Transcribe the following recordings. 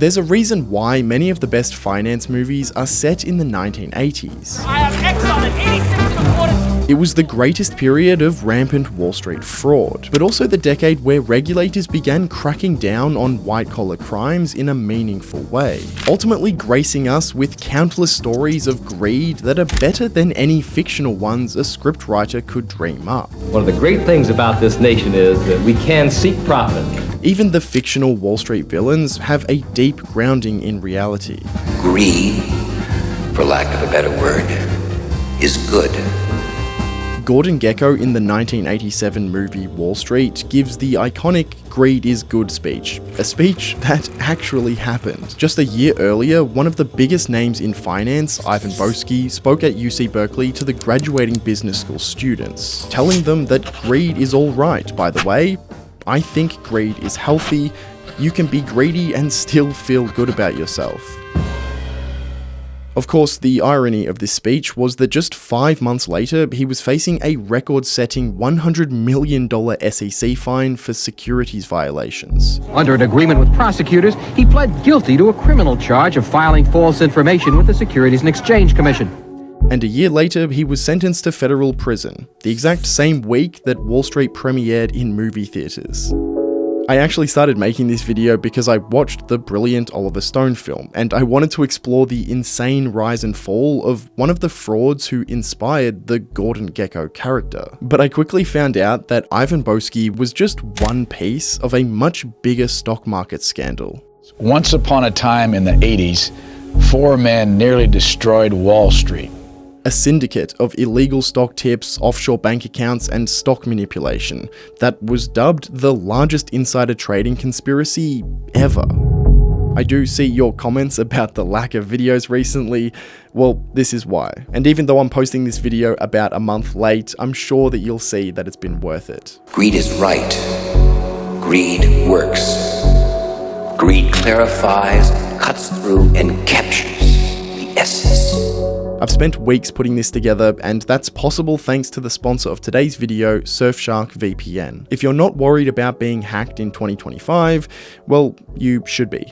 There's a reason why many of the best finance movies are set in the 1980s. I have X on it, 86 It was the greatest period of rampant Wall Street fraud, but also the decade where regulators began cracking down on white-collar crimes in a meaningful way, ultimately gracing us with countless stories of greed that are better than any fictional ones a scriptwriter could dream up. One of the great things about this nation is that we can seek profit. Even the fictional Wall Street villains have a deep grounding in reality. Greed, for lack of a better word, is good. Gordon Gekko in the 1987 movie Wall Street gives the iconic "greed is good" speech, a speech that actually happened. Just a year earlier, one of the biggest names in finance, Ivan Boesky, spoke at UC Berkeley to the graduating business school students, telling them that greed is all right, by the way. I think greed is healthy. You can be greedy and still feel good about yourself. Of course, the irony of this speech was that just 5 months later, he was facing a record-setting $100 million SEC fine for securities violations. Under an agreement with prosecutors, he pled guilty to a criminal charge of filing false information with the Securities and Exchange Commission. And a year later, he was sentenced to federal prison, the exact same week that Wall Street premiered in movie theaters. I actually started making this video because I watched the brilliant Oliver Stone film, and I wanted to explore the insane rise and fall of one of the frauds who inspired the Gordon Gekko character. But I quickly found out that Ivan Boesky was just one piece of a much bigger stock market scandal. Once upon a time in the 80s, 4 men nearly destroyed Wall Street. A syndicate of illegal stock tips, offshore bank accounts, and stock manipulation that was dubbed the largest insider trading conspiracy ever. I do see your comments about the lack of videos recently. Well, this is why. And even though I'm posting this video about a month late, I'm sure that you'll see that it's been worth it. Greed is right. Greed works. Greed clarifies, cuts through, and captures the essence. I've spent weeks putting this together, and that's possible thanks to the sponsor of today's video, Surfshark VPN. If you're not worried about being hacked in 2025, well, you should be.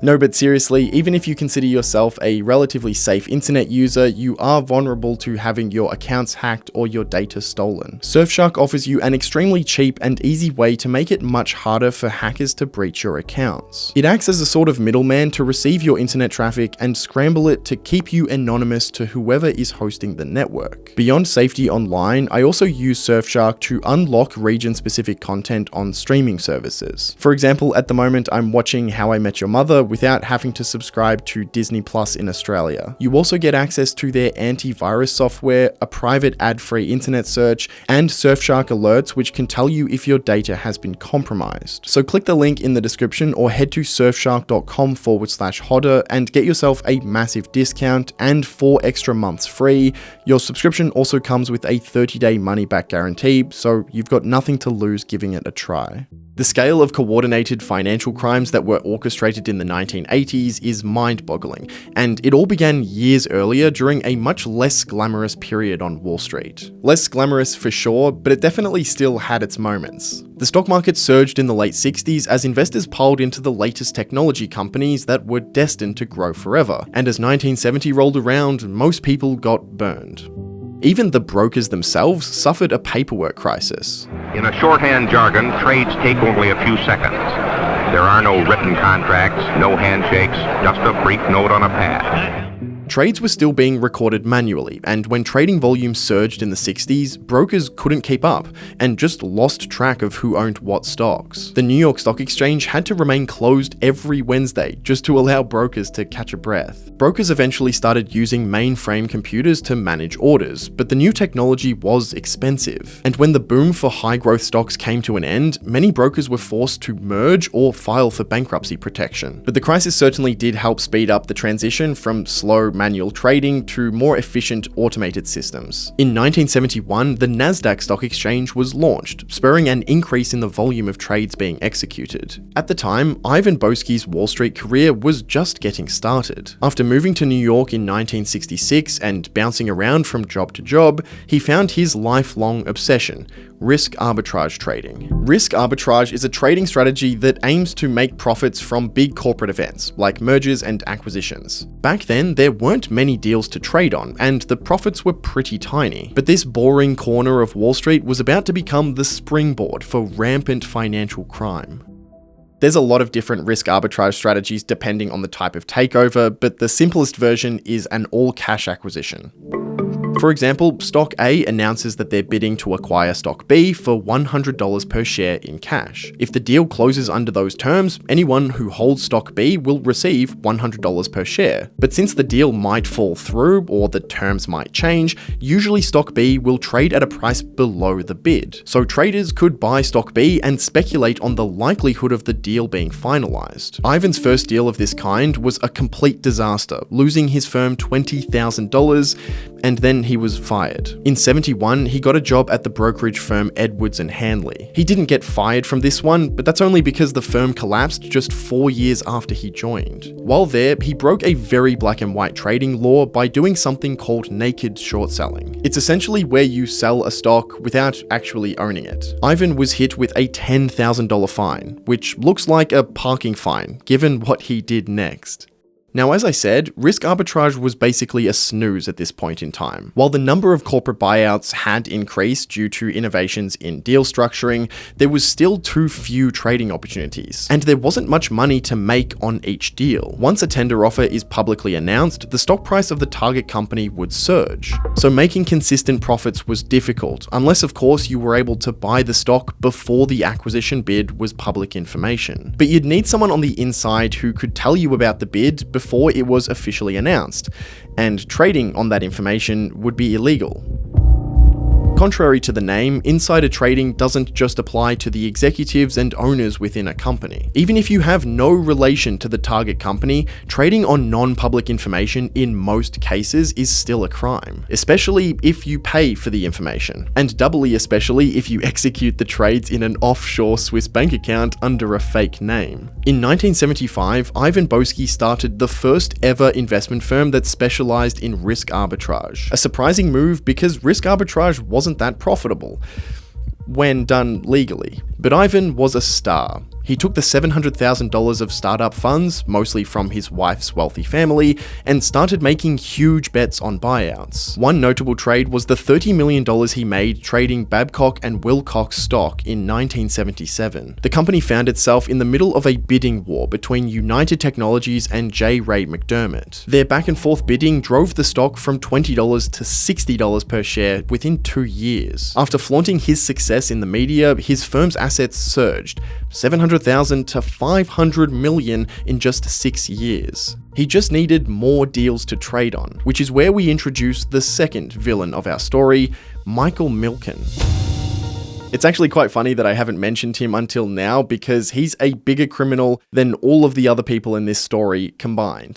No, but seriously, even if you consider yourself a relatively safe internet user, you are vulnerable to having your accounts hacked or your data stolen. Surfshark offers you an extremely cheap and easy way to make it much harder for hackers to breach your accounts. It acts as a sort of middleman to receive your internet traffic and scramble it to keep you anonymous to whoever is hosting the network. Beyond safety online, I also use Surfshark to unlock region-specific content on streaming services. For example, at the moment I'm watching How I Met Your Mother without having to subscribe to Disney Plus in Australia. You also get access to their antivirus software, a private ad-free internet search, and Surfshark alerts which can tell you if your data has been compromised. So click the link in the description or head to surfshark.com/hodder and get yourself a massive discount and 4 extra months free. Your subscription also comes with a 30-day money-back guarantee, so you've got nothing to lose giving it a try. The scale of coordinated financial crimes that were orchestrated in the 1980s is mind-boggling, and it all began years earlier during a much less glamorous period on Wall Street. Less glamorous for sure, but it definitely still had its moments. The stock market surged in the late 60s as investors piled into the latest technology companies that were destined to grow forever, and as 1970 rolled around, most people got burned. Even the brokers themselves suffered a paperwork crisis. In a shorthand jargon, trades take only a few seconds. There are no written contracts, no handshakes, just a brief note on a pad. Trades were still being recorded manually, and when trading volumes surged in the 60s, brokers couldn't keep up and just lost track of who owned what stocks. The New York Stock Exchange had to remain closed every Wednesday just to allow brokers to catch a breath. Brokers eventually started using mainframe computers to manage orders, but the new technology was expensive. And when the boom for high-growth stocks came to an end, many brokers were forced to merge or file for bankruptcy protection. But the crisis certainly did help speed up the transition from slow manual trading to more efficient automated systems. In 1971, the Nasdaq Stock Exchange was launched, spurring an increase in the volume of trades being executed. At the time, Ivan Boesky's Wall Street career was just getting started. After moving to New York in 1966 and bouncing around from job to job, he found his lifelong obsession: Risk arbitrage trading. Risk arbitrage is a trading strategy that aims to make profits from big corporate events, like mergers and acquisitions. Back then, there weren't many deals to trade on, and the profits were pretty tiny. But this boring corner of Wall Street was about to become the springboard for rampant financial crime. There's a lot of different risk arbitrage strategies depending on the type of takeover, but the simplest version is an all-cash acquisition. For example, Stock A announces that they're bidding to acquire Stock B for $100 per share in cash. If the deal closes under those terms, anyone who holds Stock B will receive $100 per share. But since the deal might fall through or the terms might change, usually Stock B will trade at a price below the bid. So traders could buy Stock B and speculate on the likelihood of the deal being finalized. Ivan's first deal of this kind was a complete disaster, losing his firm $20,000, and then he was fired. In '71, he got a job at the brokerage firm Edwards and Hanley. He didn't get fired from this one, but that's only because the firm collapsed just 4 years after he joined. While there, he broke a very black and white trading law by doing something called naked short selling. It's essentially where you sell a stock without actually owning it. Ivan was hit with a $10,000 fine, which looks like a parking fine, given what he did next. Now, as I said, risk arbitrage was basically a snooze at this point in time. While the number of corporate buyouts had increased due to innovations in deal structuring, there was still too few trading opportunities, and there wasn't much money to make on each deal. Once a tender offer is publicly announced, the stock price of the target company would surge. So making consistent profits was difficult, unless of course you were able to buy the stock before the acquisition bid was public information. But you'd need someone on the inside who could tell you about the bid before it was officially announced, and trading on that information would be illegal. Contrary to the name, insider trading doesn't just apply to the executives and owners within a company. Even if you have no relation to the target company, trading on non-public information in most cases is still a crime, especially if you pay for the information, and doubly especially if you execute the trades in an offshore Swiss bank account under a fake name. In 1975, Ivan Boesky started the first ever investment firm that specialized in risk arbitrage. A surprising move because risk arbitrage wasn't that profitable when done legally. But Ivan was a star. He took the $700,000 of startup funds, mostly from his wife's wealthy family, and started making huge bets on buyouts. One notable trade was the $30 million he made trading Babcock and Wilcox stock in 1977. The company found itself in the middle of a bidding war between United Technologies and J. Ray McDermott. Their back and forth bidding drove the stock from $20 to $60 per share within 2 years. After flaunting his success in the media, his firm's assets surged, $700,000 to $500 million in just 6 years. He just needed more deals to trade on, which is where we introduce the second villain of our story, Michael Milken. It's actually quite funny that I haven't mentioned him until now because he's a bigger criminal than all of the other people in this story combined.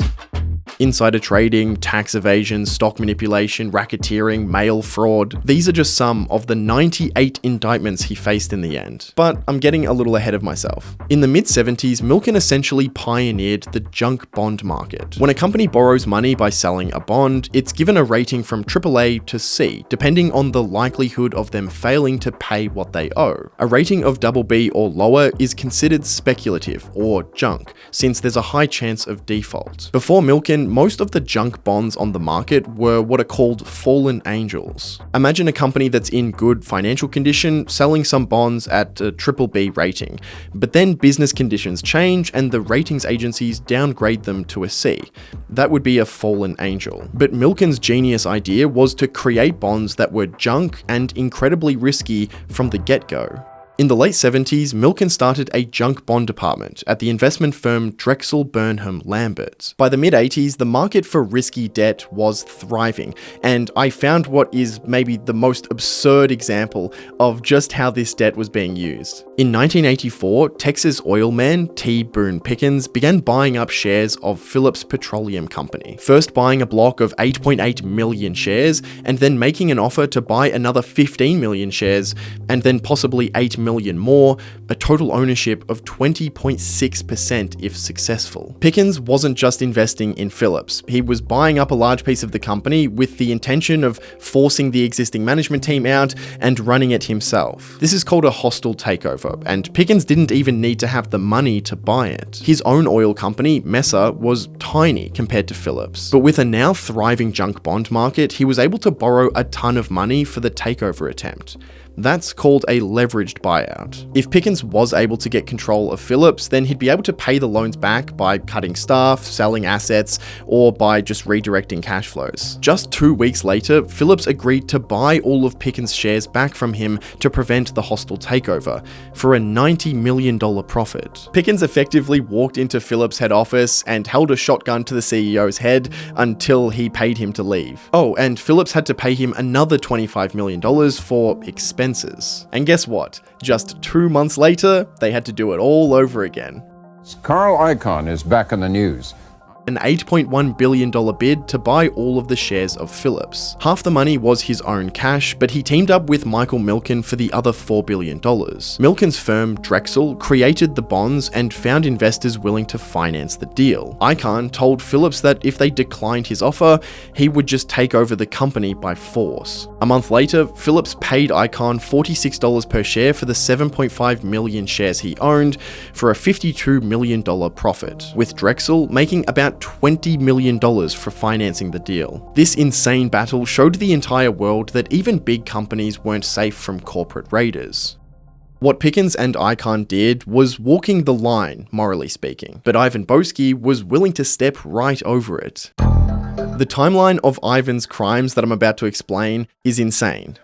Insider trading, tax evasion, stock manipulation, racketeering, mail fraud. These are just some of the 98 indictments he faced in the end. But I'm getting a little ahead of myself. In the mid-70s, Milken essentially pioneered the junk bond market. When a company borrows money by selling a bond, it's given a rating from AAA to C, depending on the likelihood of them failing to pay what they owe. A rating of BB or lower is considered speculative or junk, since there's a high chance of default. Before Milken, most of the junk bonds on the market were what are called fallen angels. Imagine a company that's in good financial condition selling some bonds at a BBB rating, but then business conditions change and the ratings agencies downgrade them to a C. That would be a fallen angel. But Milken's genius idea was to create bonds that were junk and incredibly risky from the get-go. In the late 70s, Milken started a junk bond department at the investment firm Drexel Burnham Lambert. By the mid-80s, the market for risky debt was thriving, and I found what is maybe the most absurd example of just how this debt was being used. In 1984, Texas oil man T. Boone Pickens began buying up shares of Phillips Petroleum Company, first buying a block of 8.8 million shares, and then making an offer to buy another 15 million shares, and then possibly 8 million million more, a total ownership of 20.6% if successful. Pickens wasn't just investing in Phillips, he was buying up a large piece of the company with the intention of forcing the existing management team out and running it himself. This is called a hostile takeover, and Pickens didn't even need to have the money to buy it. His own oil company, Mesa, was tiny compared to Phillips, but with a now thriving junk bond market, he was able to borrow a ton of money for the takeover attempt. That's called a leveraged buyout. If Pickens was able to get control of Phillips, then he'd be able to pay the loans back by cutting staff, selling assets, or by just redirecting cash flows. Just 2 weeks later, Phillips agreed to buy all of Pickens' shares back from him to prevent the hostile takeover, for a $90 million profit. Pickens effectively walked into Phillips' head office and held a shotgun to the CEO's head until he paid him to leave. Oh, and Phillips had to pay him another $25 million for expenses. And guess what? Just 2 months later, they had to do it all over again. Carl Icahn is back in the news. An $8.1 billion bid to buy all of the shares of Phillips. Half the money was his own cash, but he teamed up with Michael Milken for the other $4 billion. Milken's firm, Drexel, created the bonds and found investors willing to finance the deal. Icahn told Phillips that if they declined his offer, he would just take over the company by force. A month later, Phillips paid Icahn $46 per share for the 7.5 million shares he owned, for a $52 million profit, with Drexel making about $20 million for financing the deal. This insane battle showed the entire world that even big companies weren't safe from corporate raiders. What Pickens and Icahn did was walking the line, morally speaking, but Ivan Boesky was willing to step right over it. The timeline of Ivan's crimes that I'm about to explain is insane.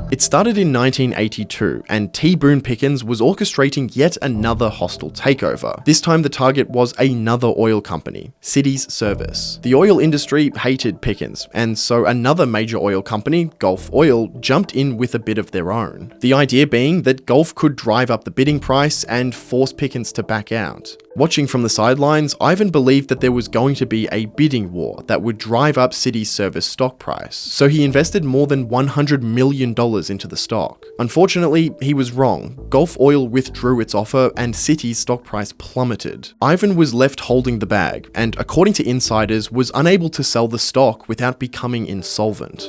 It started in 1982, and T. Boone Pickens was orchestrating yet another hostile takeover. This time the target was another oil company, Cities Service. The oil industry hated Pickens, and so another major oil company, Gulf Oil, jumped in with a bid of their own. The idea being that Gulf could drive up the bidding price and force Pickens to back out. Watching from the sidelines, Ivan believed that there was going to be a bidding war that would drive up Cities Service stock price, so he invested more than $100 million into the stock. Unfortunately, he was wrong. Gulf Oil withdrew its offer and Cities' stock price plummeted. Ivan was left holding the bag, and according to insiders, was unable to sell the stock without becoming insolvent.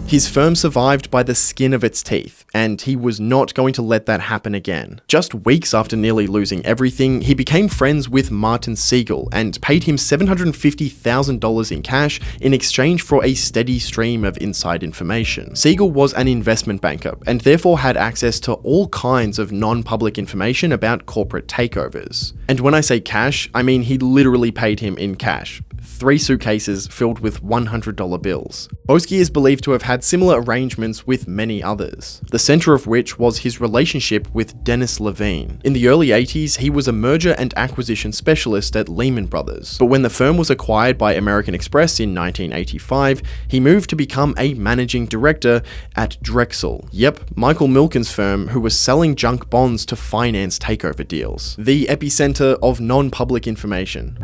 His firm survived by the skin of its teeth, and he was not going to let that happen again. Just weeks after nearly losing everything, he became friends with Martin Siegel and paid him $750,000 in cash in exchange for a steady stream of inside information. Siegel was an investment banker and therefore had access to all kinds of non-public information about corporate takeovers. And when I say cash, I mean he literally paid him in cash. 3 suitcases filled with $100 bills. Boesky is believed to have had similar arrangements with many others, the center of which was his relationship with Dennis Levine. In the early 80s, he was a merger and acquisition specialist at Lehman Brothers, but when the firm was acquired by American Express in 1985, he moved to become a managing director at Drexel. Yep, Michael Milken's firm, who was selling junk bonds to finance takeover deals. The epicenter of non-public information.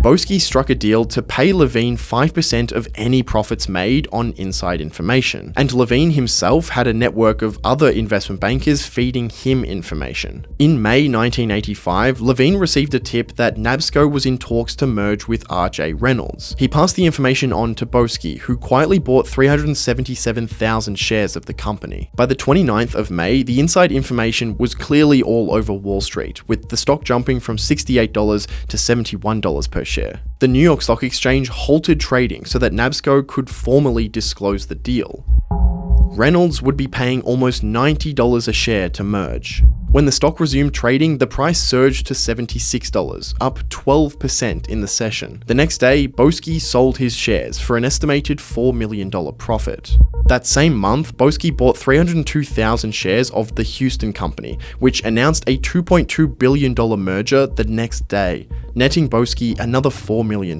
Boesky struck a deal to pay Levine 5% of any profits made on inside information, and Levine himself had a network of other investment bankers feeding him information. In May 1985, Levine received a tip that NABSCO was in talks to merge with R.J. Reynolds. He passed the information on to Boesky, who quietly bought 377,000 shares of the company. By the 29th of May, the inside information was clearly all over Wall Street, with the stock jumping from $68 to $71 per share. The New York Stock Exchange halted trading so that NABSCO could formally disclose the deal. Reynolds would be paying almost $90 a share to merge. When the stock resumed trading, the price surged to $76, up 12% in the session. The next day, Boesky sold his shares for an estimated $4 million profit. That same month, Boesky bought 302,000 shares of the Houston Company, which announced a $2.2 billion merger the next day, netting Boesky another $4 million.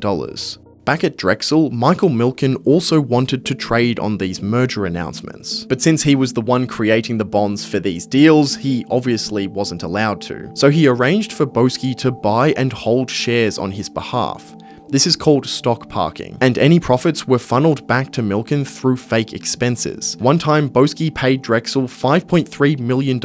Back at Drexel, Michael Milken also wanted to trade on these merger announcements. But since he was the one creating the bonds for these deals, he obviously wasn't allowed to. So he arranged for Boesky to buy and hold shares on his behalf. This is called stock parking, and any profits were funneled back to Milken through fake expenses. One time, Boesky paid Drexel $5.3 million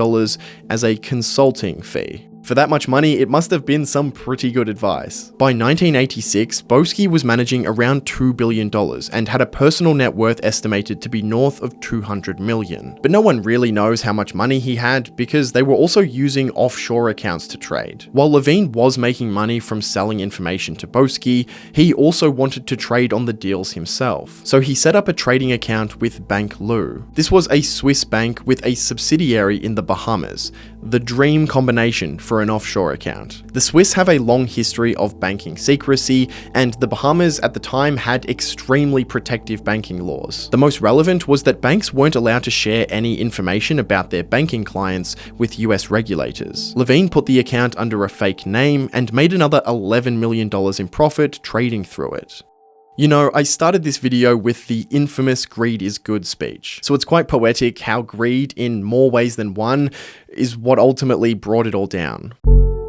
as a consulting fee. For that much money, it must have been some pretty good advice. By 1986, Boesky was managing around $2 billion and had a personal net worth estimated to be north of $200 million. But no one really knows how much money he had because they were also using offshore accounts to trade. While Levine was making money from selling information to Boesky, he also wanted to trade on the deals himself. So he set up a trading account with Bank Lou. This was a Swiss bank with a subsidiary in the Bahamas, the dream combination for an offshore account. The Swiss have a long history of banking secrecy, and the Bahamas at the time had extremely protective banking laws. The most relevant was that banks weren't allowed to share any information about their banking clients with US regulators. Levine put the account under a fake name and made another $11 million in profit trading through it. You know, I started this video with the infamous greed is good speech, so it's quite poetic how greed in more ways than one is what ultimately brought it all down.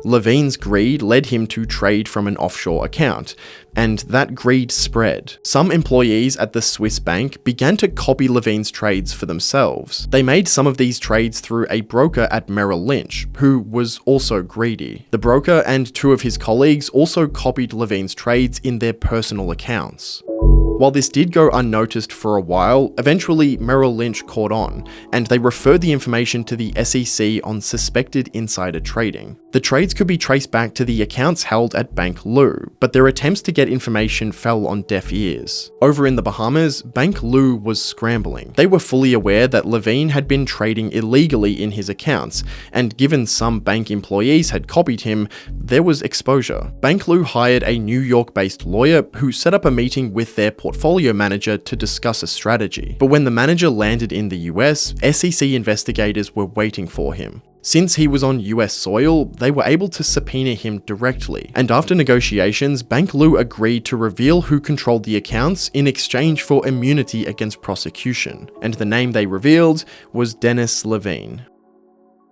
Levine's greed led him to trade from an offshore account, and that greed spread. Some employees at the Swiss bank began to copy Levine's trades for themselves. They made some of these trades through a broker at Merrill Lynch, who was also greedy. The broker and two of his colleagues also copied Levine's trades in their personal accounts. While this did go unnoticed for a while, eventually Merrill Lynch caught on, and they referred the information to the SEC on suspected insider trading. The trades could be traced back to the accounts held at Bank Lou, but their attempts to get information fell on deaf ears. Over in the Bahamas, Bank Lou was scrambling. They were fully aware that Levine had been trading illegally in his accounts, and given some bank employees had copied him, there was exposure. Bank Lou hired a New York-based lawyer who set up a meeting with their portfolio manager to discuss a strategy. But when the manager landed in the US, SEC investigators were waiting for him. Since he was on US soil, they were able to subpoena him directly, and after negotiations, Bank Lou agreed to reveal who controlled the accounts in exchange for immunity against prosecution, and the name they revealed was Dennis Levine.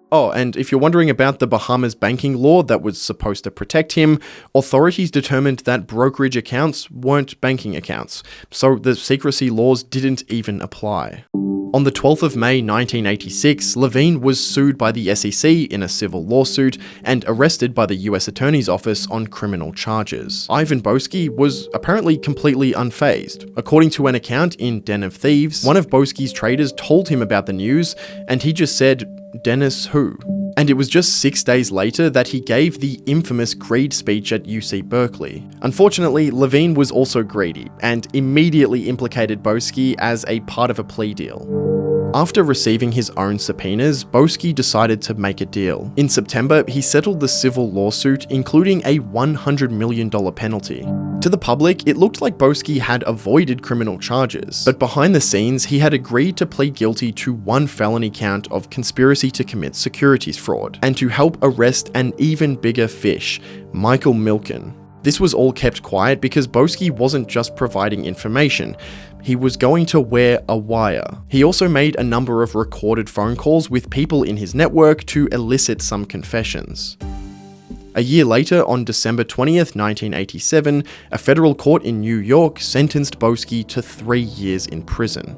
Oh, and if you're wondering about the Bahamas banking law that was supposed to protect him, authorities determined that brokerage accounts weren't banking accounts, so the secrecy laws didn't even apply. On the 12th of May 1986, Levine was sued by the SEC in a civil lawsuit and arrested by the US Attorney's Office on criminal charges. Ivan Boesky was apparently completely unfazed. According to an account in Den of Thieves, one of Boesky's traders told him about the news, and he just said, "Dennis who?" And it was just 6 days later that he gave the infamous greed speech at UC Berkeley. Unfortunately, Levine was also greedy and immediately implicated Boesky as a part of a plea deal. After receiving his own subpoenas, Boesky decided to make a deal. In September, he settled the civil lawsuit, including a $100 million penalty. To the public, it looked like Boesky had avoided criminal charges, but behind the scenes, he had agreed to plead guilty to one felony count of conspiracy to commit securities fraud, and to help arrest an even bigger fish, Michael Milken. This was all kept quiet because Boesky wasn't just providing information, he was going to wear a wire. He also made a number of recorded phone calls with people in his network to elicit some confessions. A year later, on December 20th, 1987, a federal court in New York sentenced Boesky to 3 years in prison.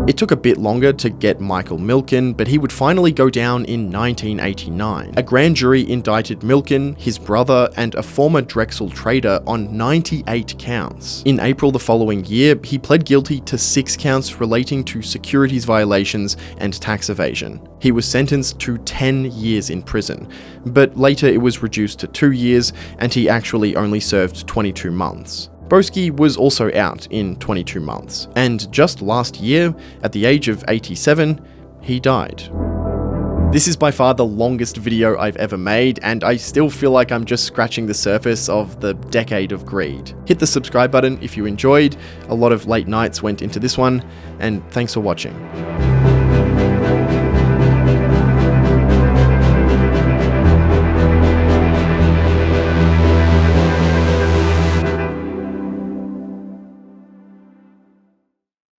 It took a bit longer to get Michael Milken, but he would finally go down in 1989. A grand jury indicted Milken, his brother, and a former Drexel trader on 98 counts. In April the following year, he pled guilty to 6 counts relating to securities violations and tax evasion. He was sentenced to 10 years in prison, but later it was reduced to 2 years, and he actually only served 22 months. Boesky was also out in 22 months, and just last year, at the age of 87, he died. This is by far the longest video I've ever made, and I still feel like I'm just scratching the surface of the decade of greed. Hit the subscribe button if you enjoyed. A lot of late nights went into this one, and thanks for watching.